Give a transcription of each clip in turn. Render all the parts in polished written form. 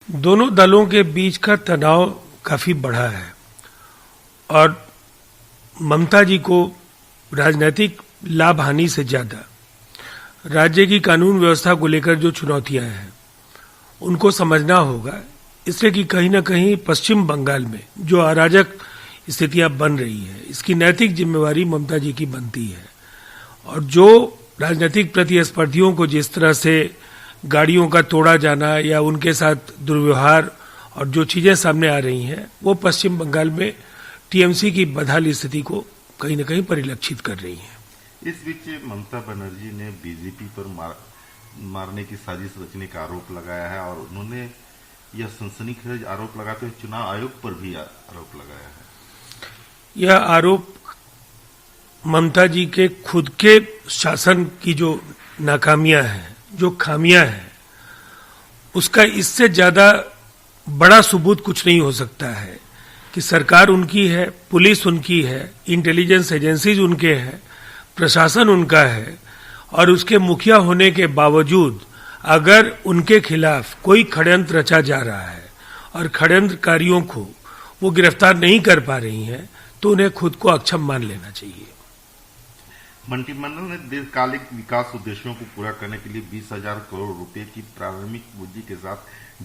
दोनों दलों के बीच का तनाव काफी बढ़ा है और ममता जी को राजनीतिक लाभ हानि से ज्यादा राज्य की कानून व्यवस्था को लेकर जो चुनौतियां हैं उनको समझना होगा, इसलिए कि कहीं ना कहीं पश्चिम बंगाल में जो अराजक स्थितियां बन रही है इसकी नैतिक जिम्मेवारी ममता जी की बनती है। और जो राजनीतिक प्रतिस्पर्धियों को जिस तरह से गाड़ियों का तोड़ा जाना या उनके साथ दुर्व्यवहार और जो चीजें सामने आ रही हैं वो पश्चिम बंगाल में टीएमसी की बदहाल स्थिति को कहीं न कहीं परिलक्षित कर रही हैं। इस बीच ममता बनर्जी ने बीजेपी पर मारने की साजिश रचने का आरोप लगाया है और उन्होंने यह सनसनीखेज आरोप लगाते हुए चुनाव आयोग पर भी आरोप लगाया है। यह आरोप ममता जी के खुद के शासन की जो नाकामियां हैं, जो खामियां हैं, उसका इससे ज्यादा बड़ा सबूत कुछ नहीं हो सकता है कि सरकार उनकी है, पुलिस उनकी है, इंटेलिजेंस एजेंसीज उनके हैं, प्रशासन उनका है और उसके मुखिया होने के बावजूद अगर उनके खिलाफ कोई षड्यंत्र रचा जा रहा है और षड्यंत्रकारियों को वो गिरफ्तार नहीं कर पा रही हैं तो उन्हें खुद को अक्षम मान लेना चाहिए। मंत्रिमंडल ने दीर्घकालिक विकास उद्देश्यों को पूरा करने के लिए 20,000 करोड़ रुपए की प्रारंभिक पूंजी के साथ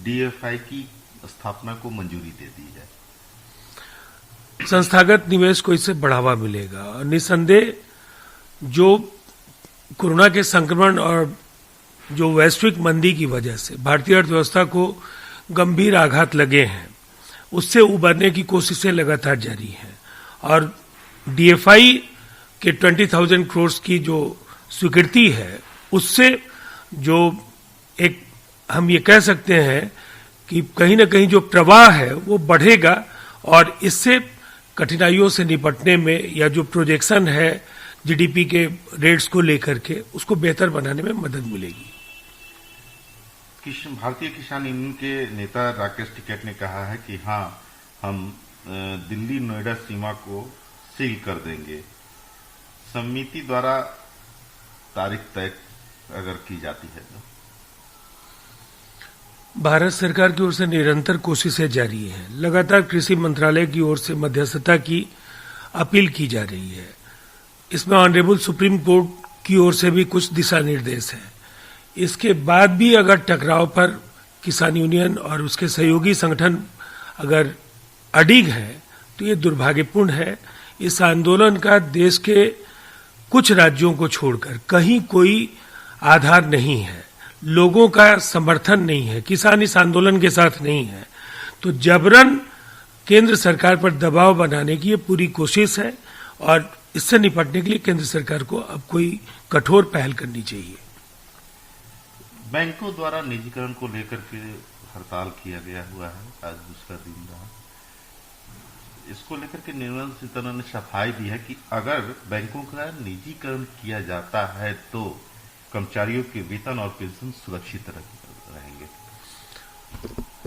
डीएफआई की स्थापना को मंजूरी दे दी है। संस्थागत निवेश को इससे बढ़ावा मिलेगा और निसंदेह जो कोरोना के संक्रमण और जो वैश्विक मंदी की वजह से भारतीय अर्थव्यवस्था को गंभीर आघात लगे हैं उससे उबरने की कोशिशें लगातार जारी हैं और डीएफआई के 20,000 करोड़ की जो स्वीकृति है उससे जो एक हम ये कह सकते हैं कि कहीं ना कहीं जो प्रवाह है वो बढ़ेगा और इससे कठिनाइयों से निपटने में या जो प्रोजेक्शन है जीडीपी के रेट्स को लेकर के उसको बेहतर बनाने में मदद मिलेगी। भारतीय किसान यूनियन के नेता राकेश टिकैत ने कहा है कि हाँ, हम दिल्ली नोएडा सीमा को सील कर देंगे। समिति द्वारा तारीख तय अगर की जाती है तो भारत सरकार की ओर से निरंतर कोशिशें जारी हैं। लगातार कृषि मंत्रालय की ओर से मध्यस्थता की अपील की जा रही है। इसमें ऑनरेबल सुप्रीम कोर्ट की ओर से भी कुछ दिशा निर्देश हैं। इसके बाद भी अगर टकराव पर किसान यूनियन और उसके सहयोगी संगठन अगर अडिग है तो ये दुर्भाग्यपूर्ण है। इस आंदोलन का देश के कुछ राज्यों को छोड़कर कहीं कोई आधार नहीं है, लोगों का समर्थन नहीं है, किसान इस आंदोलन के साथ नहीं है। तो जबरन केंद्र सरकार पर दबाव बनाने की ये पूरी कोशिश है और इससे निपटने के लिए केंद्र सरकार को अब कोई कठोर पहल करनी चाहिए। बैंकों द्वारा निजीकरण को लेकर के हड़ताल किया गया हुआ है, आज दूसरा दिन रहा। इसको लेकर के निर्मला सीतारमण ने सफाई दी है कि अगर बैंकों का निजीकरण किया जाता है तो कर्मचारियों के वेतन और पेंशन सुरक्षित रहेंगे।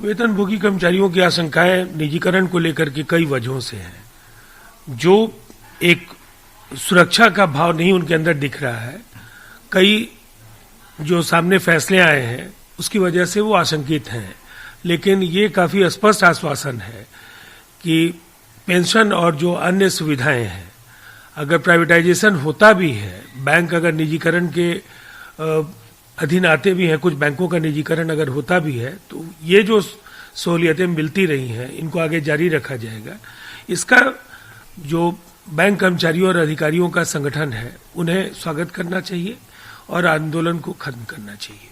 वेतनभोगी कर्मचारियों की आशंकाएं निजीकरण को लेकर के कई वजहों से हैं। जो एक सुरक्षा का भाव नहीं उनके अंदर दिख रहा है, कई जो सामने फैसले आए हैं उसकी वजह से वो आशंकित हैं। लेकिन ये काफी स्पष्ट आश्वासन है कि पेंशन और जो अन्य सुविधाएं हैं, अगर प्राइवेटाइजेशन होता भी है, बैंक अगर निजीकरण के अधीन आते भी हैं, कुछ बैंकों का निजीकरण अगर होता भी है तो ये जो सहूलियतें मिलती रही हैं इनको आगे जारी रखा जाएगा। इसका जो बैंक कर्मचारियों और अधिकारियों का संगठन है उन्हें स्वागत करना चाहिए और आंदोलन को खत्म करना चाहिए।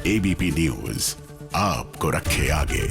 एबीपी न्यूज आपको रखे आगे।